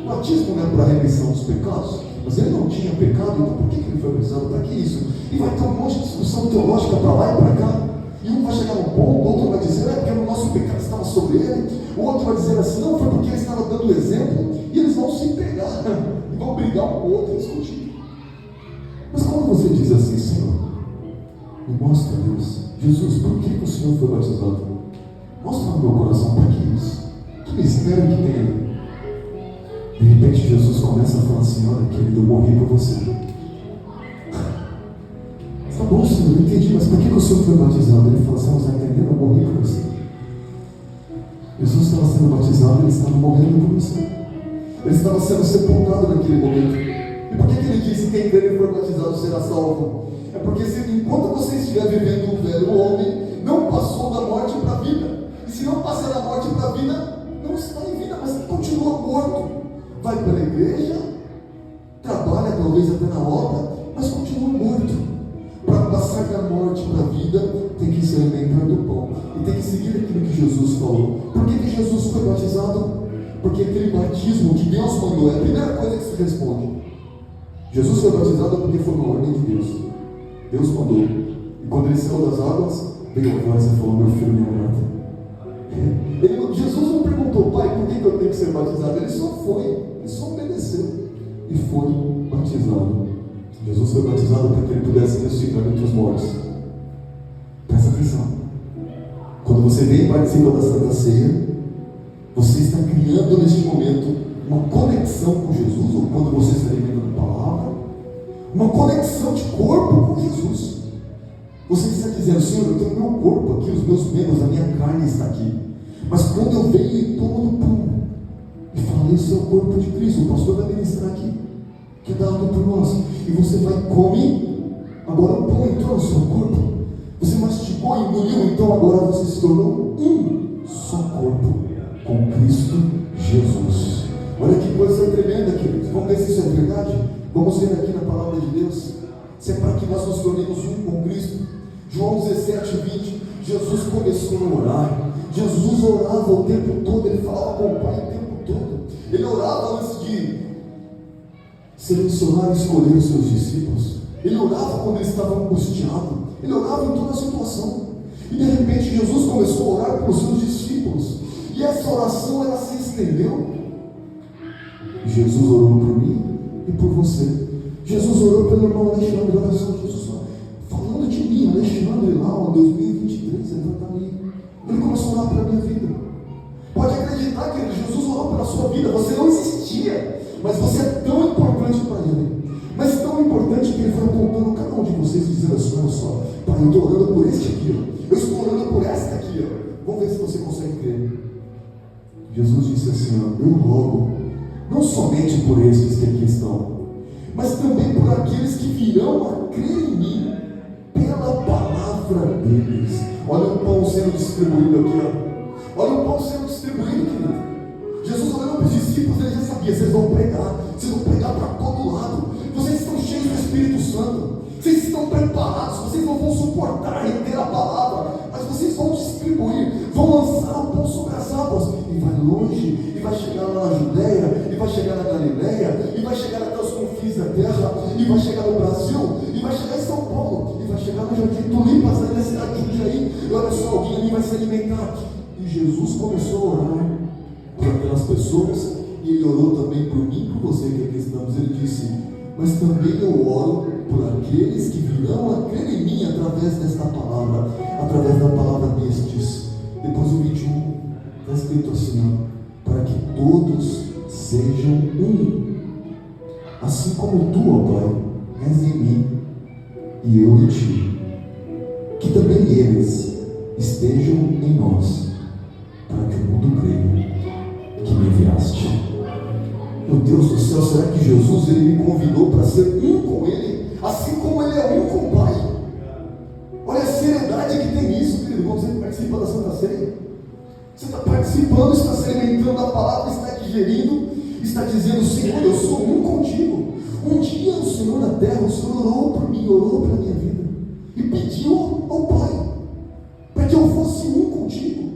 O batismo não é para a remissão dos pecados, mas ele não tinha pecado, então por que ele foi batizado? Para que isso? E vai ter um monte de discussão teológica para lá e para cá, e um vai chegar no ponto, o outro vai dizer, porque o nosso pecado estava sobre ele, o outro vai dizer assim, não, foi porque ele estava dando exemplo, e eles vão se pegar, e vão brigar um com o outro e discutir. Mas quando você diz assim, Senhor, me mostra, Deus, Jesus, por que o Senhor foi batizado? Mostra no meu coração, para que isso? Que mistério que tem aí? De repente Jesus começa a falar assim, olha querido, eu morri por você. Tá bom, Senhor, eu entendi, mas por que o Senhor foi batizado? Ele fala assim, você está entendendo? Eu morri por você. Jesus estava sendo batizado, ele estava morrendo por você. Ele estava sendo sepultado naquele momento. E por que ele disse que quem crer e for batizado será salvo? É porque enquanto você estiver vivendo o velho homem, não passou da morte para a vida. E se não passar da morte para a vida, não está em vida, mas continua morto. Vai para a igreja, trabalha talvez até na obra, mas continua morto. Para passar da morte para a vida, tem que se alimentar do pão. e tem que seguir aquilo que Jesus falou. Por que Jesus foi batizado? Porque aquele batismo que Deus mandou é a primeira coisa que se responde. Jesus foi batizado porque foi uma ordem de Deus. Deus mandou. E quando ele saiu das águas, veio a voz e falou: meu filho, minha amada. Jesus não perguntou: pai, por que eu tenho que ser batizado? Ele só foi, ele só obedeceu e foi batizado. Jesus foi batizado para que ele pudesse ressuscitar entre os mortos. Presta atenção. Quando você vem e participa da Santa Ceia, você está criando neste momento uma conexão com Jesus, ou quando você está alimentando a palavra, uma conexão de corpo com Jesus. Você está dizendo: Senhor, eu tenho o meu corpo aqui, os meus membros, a minha carne está aqui. Mas quando eu venho e tomo do pão e falo: esse é o corpo de Cristo, o pastor vai ministrar aqui, que é dado por nós, e você vai e come, agora o pão entrou no seu corpo, você mastigou, engoliu, então agora você se tornou um só corpo com Cristo Jesus. Olha que coisa tremenda, queridos. Vamos ver se isso é verdade? Vamos ver aqui na palavra de Deus. Se é para que nós nos tornemos um com Cristo. João 17, 20. Jesus começou a orar. Jesus orava o tempo todo. Ele falava com o Pai o tempo todo. Ele orava antes de selecionar e escolher os seus discípulos. Ele orava quando ele estava angustiado. Ele orava em toda a situação. E de repente Jesus começou a orar pelos seus discípulos. E essa oração, ela se estendeu. Jesus orou por mim e por você. Jesus orou pelo irmão Alexandre. Olha só, Jesus falando de mim, Alexandre, lá em 2023, ele vai estar ali. Ele começou a orar pela minha vida. Pode acreditar, querido, Jesus orou pela sua vida. Você não existia, mas você é tão importante para ele. Mas tão importante que ele foi apontando cada um de vocês, dizendo assim: olha só, pai, eu estou orando por este aqui, ó. Eu estou orando por esta aqui, ó. Vamos ver se você consegue crer. Jesus disse assim: ó, eu rogo, não somente por estes que aqui estão, mas também por aqueles que virão a crer em mim, pela palavra deles. Olha o pão sendo distribuído aqui, ó. Olha o pão sendo distribuído, querido. Jesus olhando para os discípulos, ele já sabia: vocês vão pregar para todo lado, vocês estão cheios do Espírito Santo, vocês estão preparados, vocês não vão suportar reter a palavra, mas vocês vão distribuir, vão lançar o pão sobre as águas, e vai longe, e vai chegar lá na Judéia, e vai chegar na Galileia, e vai chegar até os confins da terra, e vai chegar no Brasil, e vai chegar em São Paulo, e vai chegar no Jardim Tulipas, ali na cidade de Jundiaí, e olha só, alguém ali vai se alimentar. E Jesus começou a orar por aquelas pessoas, e ele orou também por mim e por você que aqui estamos. Ele disse: mas também eu oro por aqueles que virão a crer em mim através desta palavra, através da palavra destes. Depois o 21 está escrito assim, ó: para que todos sejam um, assim como tu, ó Pai, és em mim e eu em ti, que também eles estejam em nós, para que o mundo creia que me enviaste. Meu Deus do céu, será que Jesus ele me convidou para ser um com ele, assim como ele é um com o Pai? Olha a seriedade que tem nisso, querido. Quando você participa da Santa Ceia, você está participando, está se alimentando da palavra, está digerindo, está dizendo: Senhor, eu sou um contigo. Um dia o Senhor na terra, o Senhor orou por mim, orou pela minha vida, e pediu ao Pai para que eu fosse um contigo,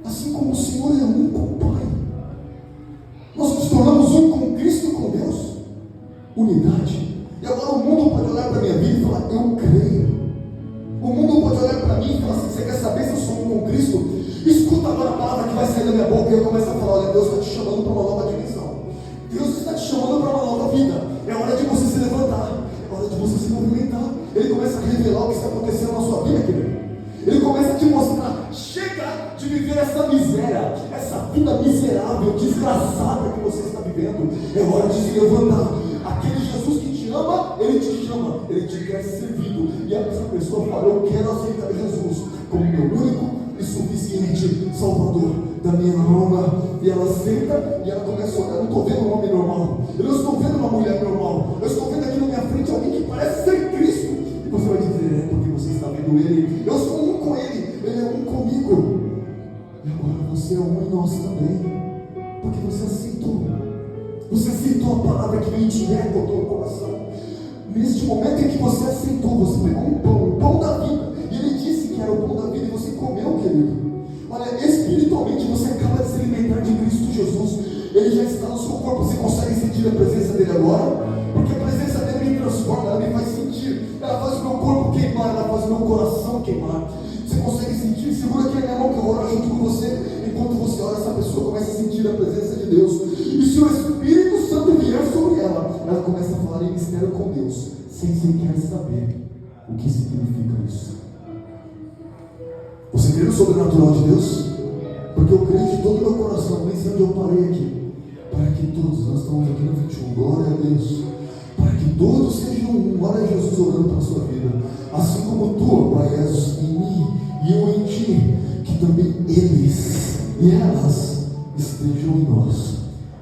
assim como o Senhor é um com o Pai. Nós nos tornamos um com Cristo e com Deus. Unidade. E agora o mundo pode olhar para a minha vida e falar: eu creio. O mundo pode olhar para mim e falar assim: você quer saber se eu sou um com Cristo? Escuta agora a palavra que vai sair da minha boca. E eu começo a falar: olha, Deus está te chamando para uma nova dimensão. Deus está te chamando para uma nova vida. É hora de você se levantar. É hora de você se movimentar. Ele começa a revelar o que está acontecendo na sua vida, querido. Ele começa a te mostrar: chega de viver essa miséria, essa vida miserável, desgraçada que você está vivendo. É hora de se levantar. Aquele Jesus que te ama, ele te chama, ele te quer servido. E essa pessoa fala: eu quero aceitar Jesus como meu único e suficiente Salvador da minha alma. E ela aceita e ela começa a olhar: eu não estou vendo um homem normal, eu não estou vendo uma mulher normal, eu estou vendo aqui na minha frente alguém que parece ser Cristo. E você vai dizer: é porque você está vendo ele, eu sou um com ele, ele é um comigo. E agora você é um em nós também, porque você aceitou. Você aceitou a palavra que vem direto ao teu coração. Neste momento em que você aceitou, você pegou um pão da vida, e ele disse que era o pão da vida, e você comeu. querido. Olha, espiritualmente você acaba de se alimentar de Cristo Jesus. Ele já está no seu corpo. Você consegue sentir a presença dele agora? Porque a presença dele me transforma, ela me faz sentir. Ela faz o meu corpo queimar, ela faz o meu coração queimar. Você consegue sentir? Segura aqui a minha mão que eu vou orar junto com você. Enquanto você ora, essa pessoa começa a sentir a presença de Deus. E se o Espírito Santo vier sobre ela, ela começa a falar em mistério com Deus, sem sequer saber o que significa isso. Você crê no sobrenatural de Deus? Porque eu creio de todo o meu coração, nem sei onde eu parei aqui, para que todos, nós estamos aqui no 21, glória a Deus, para que todos sejam um. Olha Jesus orando para a sua vida, assim como tu, Pai Jesus, em mim e eu em ti, que também eles e elas estejam em nós,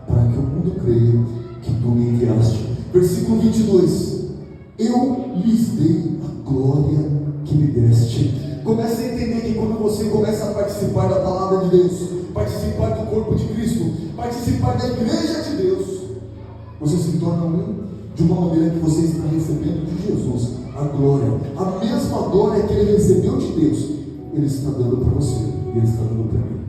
para que o mundo creia que tu me enviaste. Versículo 22, eu lhes dei a glória que me deste. Comece a entender que quando você começa a participar da palavra de Deus, participar do corpo de Cristo, participar da igreja de Deus, você se torna um de uma maneira que você está recebendo de Jesus a glória, a mesma glória que ele recebeu de Deus, ele está dando para você e ele está dando para mim.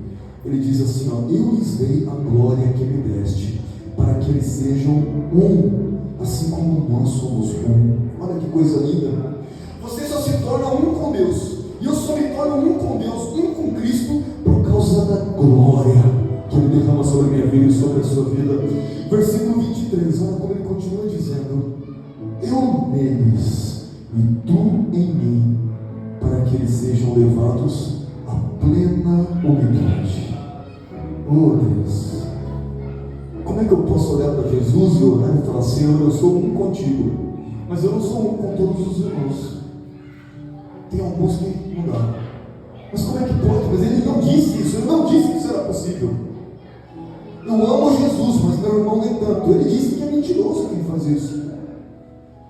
Ele diz assim, ó, eu lhes dei a glória que me deste, para que eles sejam um, assim como nós somos um. Olha que coisa linda. Você só se torna um com Deus. E eu só me torno um com Deus, um com Cristo, por causa da glória que Ele derrama sobre a minha vida e sobre a sua vida. Versículo 23, olha como Ele continua dizendo, eu neles e tu em mim, para que eles sejam levados à plena unidade. Oh Deus, como é que eu posso olhar para Jesus e orar e falar, Senhor, eu sou um contigo, mas eu não sou um com todos os irmãos. Tem alguns que não dá. Mas como é que pode? Mas ele não disse isso, ele não disse que isso era possível. Eu amo Jesus, mas meu irmão nem tanto. Ele disse que é mentiroso quem faz isso.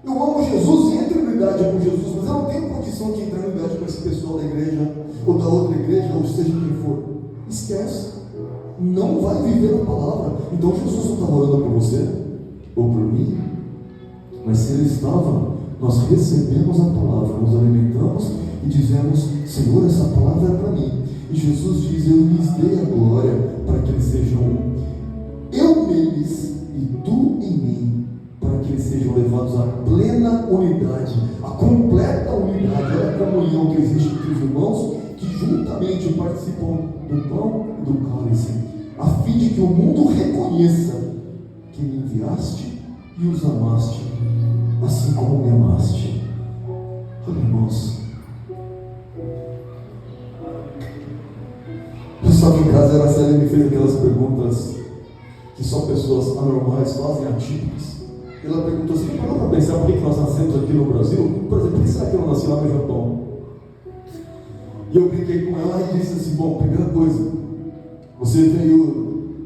Eu amo Jesus e entro em unidade com Jesus, mas eu não tenho condição de entrar em unidade com esse pessoal da igreja, ou da outra igreja, ou seja quem for. Esquece. Não vai viver a palavra. Então Jesus não estava orando por você, ou por mim, mas se ele estava, nós recebemos a palavra, nos alimentamos e dizemos, Senhor, essa palavra é para mim. E Jesus diz, eu lhes dei a glória para que eles sejam um. Eu neles e tu em mim, para que eles sejam levados à plena unidade, à completa unidade. Olha a comunhão que existe entre os irmãos, que juntamente participam do pão e do cálice, a fim de que o mundo reconheça que me enviaste e os amaste, assim como me amaste. Olha, irmãos, eu estava em casa e a Célia me fez aquelas perguntas que só pessoas anormais fazem, atípicas. Ela perguntou assim, parou para pensar por que nós nascemos aqui no Brasil? Por exemplo, por que será que eu nasci lá no Japão? E eu brinquei com ela e disse assim, bom, primeira coisa, você veio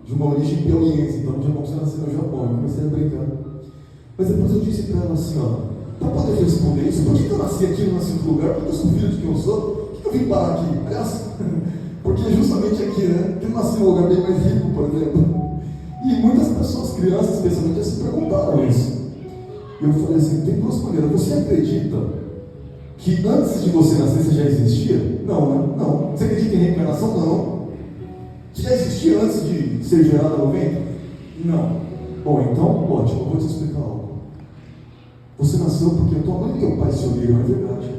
de uma origem piauiense, então não tinha como você nascer no Japão. Eu comecei a brincar. Mas depois eu disse para ela assim, ó, para poder responder isso, por que eu nasci aqui e não nasci em outro lugar? Porque eu sou filho de quem eu sou? Por que eu vim parar aqui? Aliás, porque é justamente aqui, né? Que eu nasci em um lugar bem mais rico, por exemplo. E muitas pessoas, crianças especialmente, já se perguntaram isso. E eu falei assim, tem duas maneiras. Você acredita que antes de você nascer você já existia? Não, né? Não. Você acredita em reencarnação? Não. Você já existia antes de ser gerado no ventre? Não. Bom, então, ótimo, eu vou te explicar algo. Você nasceu porque a tua mãe e teu pai se uniram, é verdade.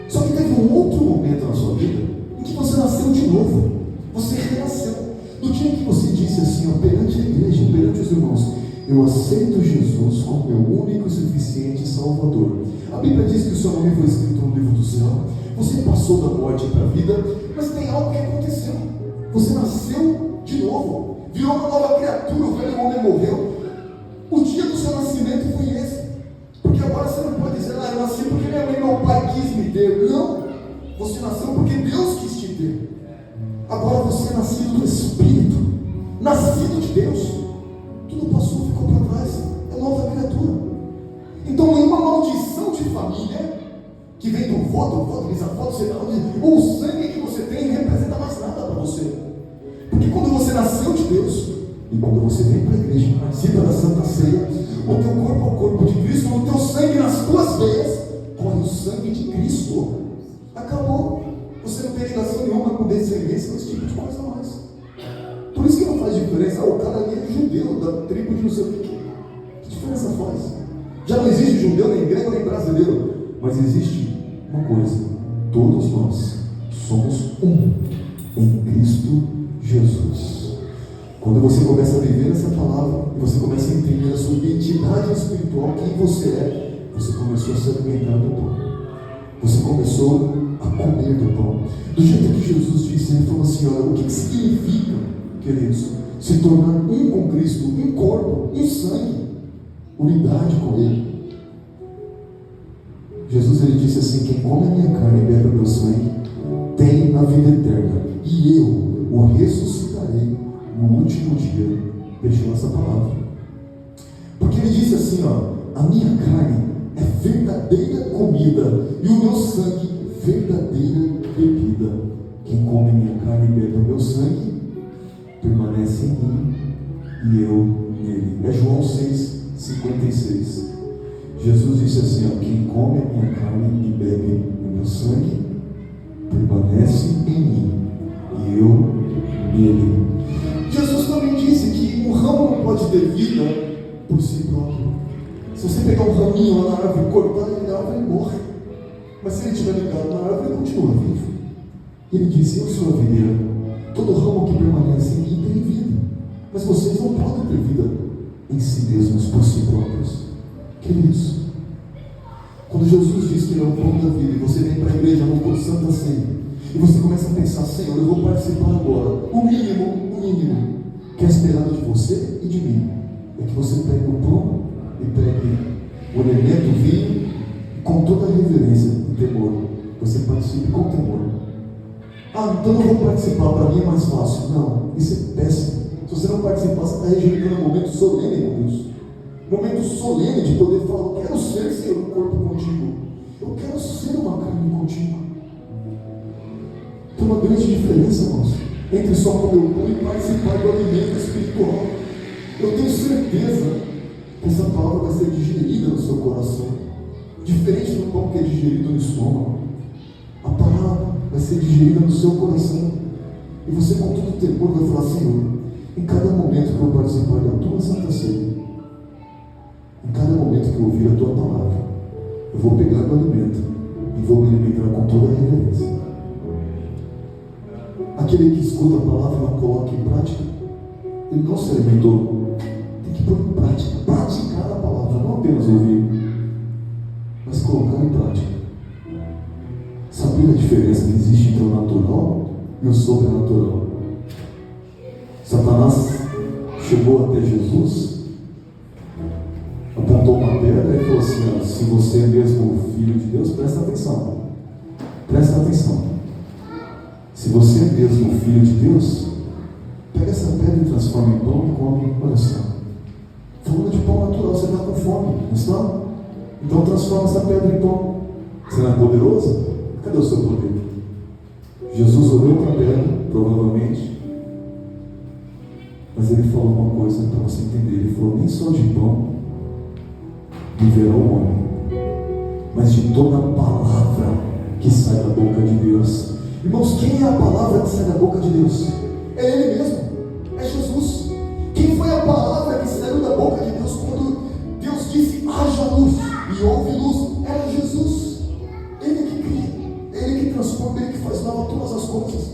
Só que teve um outro momento na sua vida em que você nasceu de novo. Você renasceu. No dia em que você disse assim, ó, perante a igreja, perante os irmãos, eu aceito Jesus como meu único e suficiente Salvador. A Bíblia diz que o seu nome foi escrito no livro do céu. Você passou da morte para a vida, mas tem algo que aconteceu. Você nasceu de novo, virou uma nova criatura, o velho homem morreu. O dia do seu nascimento foi esse. Porque agora você não pode dizer, eu nasci porque minha mãe e meu pai quis me ter. Não, você nasceu porque Deus quis te ter. Agora você é nascido do Espírito, nascido de Deus. Tudo passou, ficou para trás, é nova criatura. Então nenhuma maldição de família que vem do voto, bisavô, sei lá onde, ou o sangue que você tem não representa mais nada para você. Porque quando você nasceu de Deus, e quando você vem para a igreja e participa da Santa Ceia, o teu corpo é o corpo de Cristo, o teu sangue nas tuas veias corre o sangue de Cristo. Acabou. Você não tem ligação paciência com esse tipo de coisa mais. Por isso que não faz diferença. O cara ali é judeu, da tribo de não sei o que. Que diferença faz? Já não existe judeu, nem grego, nem brasileiro. Mas existe uma coisa: todos nós somos um em Cristo Jesus. Quando você começa a viver essa palavra, e você começa a entender a sua identidade espiritual, quem você é, você começou a se alimentar do pão. Você começou a comer do pão. Do jeito que Jesus disse, ele falou assim: olha, o que significa, queridos, se tornar um com Cristo, um corpo, um sangue, unidade com Ele. Jesus, ele disse assim: quem come a minha carne e bebe o meu sangue tem a vida eterna, e eu o ressuscitarei no último dia. Deixou essa palavra, porque ele disse assim: ó, a minha carne é verdadeira comida e o meu sangue verdadeira bebida. Quem come a minha carne e bebe o meu sangue permanece em mim e eu nele. É João 6,56. Jesus disse assim: ó, quem come a minha carne e bebe o meu sangue permanece em mim e eu nele. Jesus também disse que um ramo não pode ter vida por si próprio. Se você pegar um raminho lá na árvore e cortar ele na árvore, ele morre. Mas se ele estiver ligado na árvore, ele continua vivo. Ele disse: eu sou a videira. Todo ramo que permanece em mim tem vida. Mas vocês não podem ter vida em si mesmos, por si próprios. Queridos, quando Jesus diz que ele é o pão da vida, e você vem para a igreja no Santa Ceia, e você começa a pensar: Senhor, eu vou participar agora. O mínimo que é esperado de você e de mim é que você pegue o pão e pegue o elemento, o vinho, com toda a reverência e temor. Você participe com temor. Ah, então eu não vou participar, para mim é mais fácil. Não, isso é péssimo. Se você não participar, você está rejeitando um momento solene com Deus. Momento solene de poder falar: eu quero ser, Senhor, um corpo contigo. Eu quero ser uma carne contigo. Tem uma grande diferença, irmãos, entre só comer o pão e participar do alimento espiritual. Eu tenho certeza que essa palavra vai ser digerida no seu coração, diferente do pão que é digerido no estômago. A palavra vai ser digerida no seu coração, e você, com todo temor, vai falar: Senhor, em cada momento que eu participar da tua Santa Ceia, em cada momento que eu ouvir a tua palavra, eu vou pegar o alimento e vou me alimentar com toda a reverência. Aquele que escuta a palavra e não coloca em prática, ele não se alimentou. Tem que pôr em prática, praticar a palavra, não apenas ouvir, mas colocar em prática. Saber a diferença que existe entre o natural e o sobrenatural. Satanás chegou até Jesus, apontou uma pedra e falou assim: ó, se você é mesmo o Filho de Deus, presta atenção. Presta atenção. Se você é mesmo o Filho de Deus, pega essa pedra e transforma em pão e come. Olha só, falando de pão natural, você está com fome, não está? Então transforma essa pedra em pão. Você não é poderoso? Cadê o seu poder? Jesus olhou para a pedra, provavelmente, mas ele falou uma coisa para você entender. Ele falou: nem só de pão viverá o homem, mas de toda a palavra que sai da boca de Deus. Irmãos, quem é a palavra que sai da boca de Deus? É Ele mesmo, é Jesus. Quem foi a palavra que saiu da boca de Deus quando Deus disse: haja luz, e houve luz? Era Jesus. Ele que cria, Ele que transforma, Ele que faz nova todas as coisas.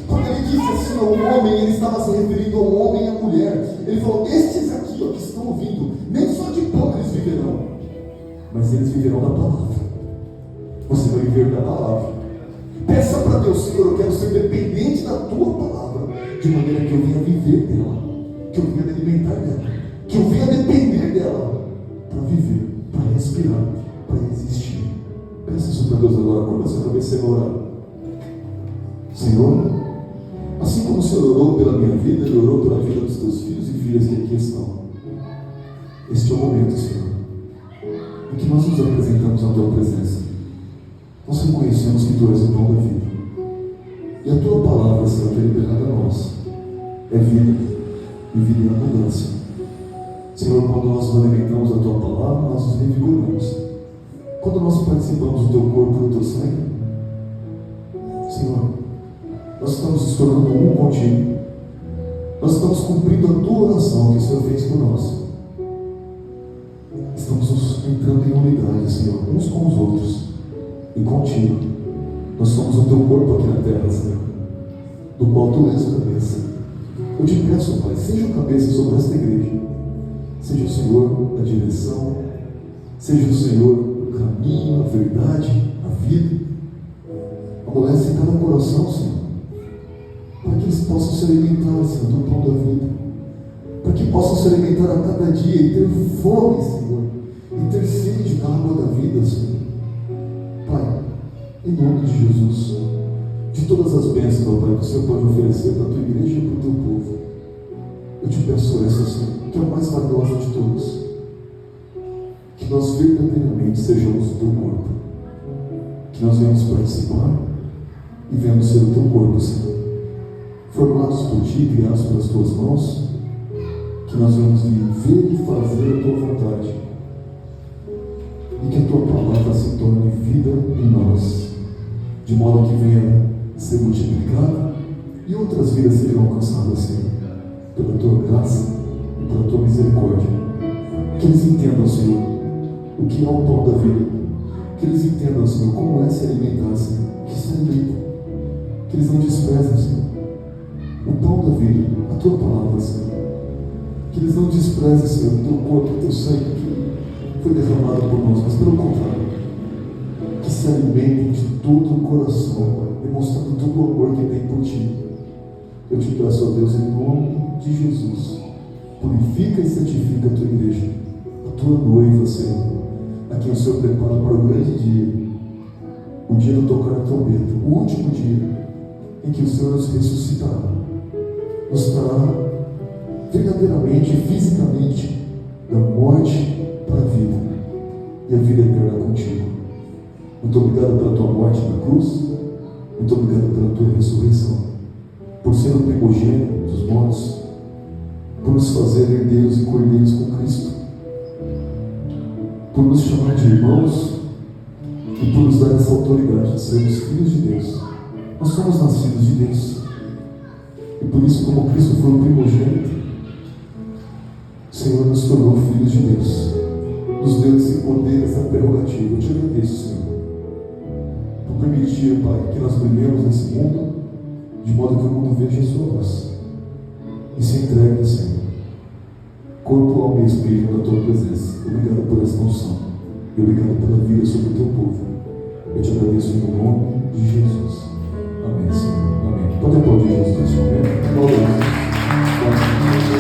Quando Ele disse assim ao homem, Ele estava se referindo ao homem e à mulher. Ele falou: estes aqui, ó, que estão ouvindo, nem só de pão eles viverão, mas eles viverão da palavra. Você vai viver da palavra. Peça para Deus: Senhor, eu quero ser dependente da tua palavra, de maneira que eu venha viver dela, que eu venha me alimentar dela, que eu venha depender dela para viver, para respirar, para existir. Peça isso para Deus agora. Curva a sua cabeça e orar. Senhor, assim como o Senhor orou pela minha vida, Ele orou pela vida dos teus filhos e filhas que aqui estão. Este é o momento, Senhor, em que nós nos apresentamos à tua presença. Nós reconhecemos que Tu és o pão da vida, e a Tua palavra, Senhor, que é liberada a nós, é vida, e vida em abundância. Senhor, quando nós nos alimentamos da Tua palavra, nós nos revigoramos. Quando nós participamos do Teu corpo e do Teu sangue, Senhor, Nós estamos nos tornando um contigo. Nós estamos cumprindo a tua oração que o Senhor fez por nós. Estamos nos entrando em unidade, Senhor, uns com os outros e contigo. Nós somos o teu corpo aqui na terra, Senhor, do qual tu és o cabeça. Eu te peço, Pai, seja o cabeça sobre esta igreja. Seja o Senhor a direção, seja o Senhor o caminho, a verdade, a vida. Amolece em cada coração, Senhor, para que eles possam se alimentar, Senhor, do pão da vida, para que possam se alimentar a cada dia e ter fome, Senhor, e ter sede da água da vida, Senhor. Pai, em nome de Jesus, de todas as bênçãos, ó Pai, que o Senhor pode oferecer para a tua igreja e para o teu povo, eu te peço essa, Senhor, que é a mais valiosa de todas, que nós verdadeiramente sejamos o teu corpo, que nós venhamos participar e venhamos ser o teu corpo, Senhor, formados por ti, criados pelas tuas mãos, que nós venhamos viver e fazer a tua vontade, e que a tua palavra se torne vida em nós, de modo que venha ser multiplicada e outras vidas sejam alcançadas, Senhor, pela tua graça e pela tua misericórdia. Que eles entendam, Senhor, o que é o pão da vida, que eles entendam, Senhor, como é se alimentar, Senhor, que se alimentam, que eles não desprezem, Senhor, o pão da vida, a tua palavra, Senhor, que eles não desprezem, Senhor, o teu corpo, o teu sangue que foi derramado por nós, mas pelo contrário, que se alimentem de todo o coração, Pai, demonstrando todo o amor que tem por ti. Eu te peço, ó Deus, em nome de Jesus, purifica e santifica a tua igreja, a tua noiva, Senhor, a quem o Senhor prepara para o grande dia, o dia do tocar a trombeta, o último dia em que o Senhor nos ressuscitará, nos trará verdadeiramente, fisicamente, da morte para a vida, e a vida eterna contigo. Muito obrigado pela tua morte na cruz, muito obrigado pela tua ressurreição, por ser o primogênito dos mortos, por nos fazer herdeiros e cordeiros com Cristo, por nos chamar de irmãos e por nos dar essa autoridade de sermos filhos de Deus. Nós somos nascidos de Deus, e por isso, como Cristo foi o primogênito, o Senhor nos tornou filhos de Deus, nos deu esse poder, essa prerrogativa. Eu te agradeço, Senhor, por permitir, Pai, que nós brilhemos nesse mundo, de modo que o mundo veja a sua luz e se entregue, Senhor, corpo, alma e espírito na tua presença. Obrigado por essa unção e obrigado pela vida sobre o teu povo. Eu te agradeço em nome de Jesus. Amém, Senhor. Amém. Pode aplaudir Jesus nesse momento. Glória a Deus.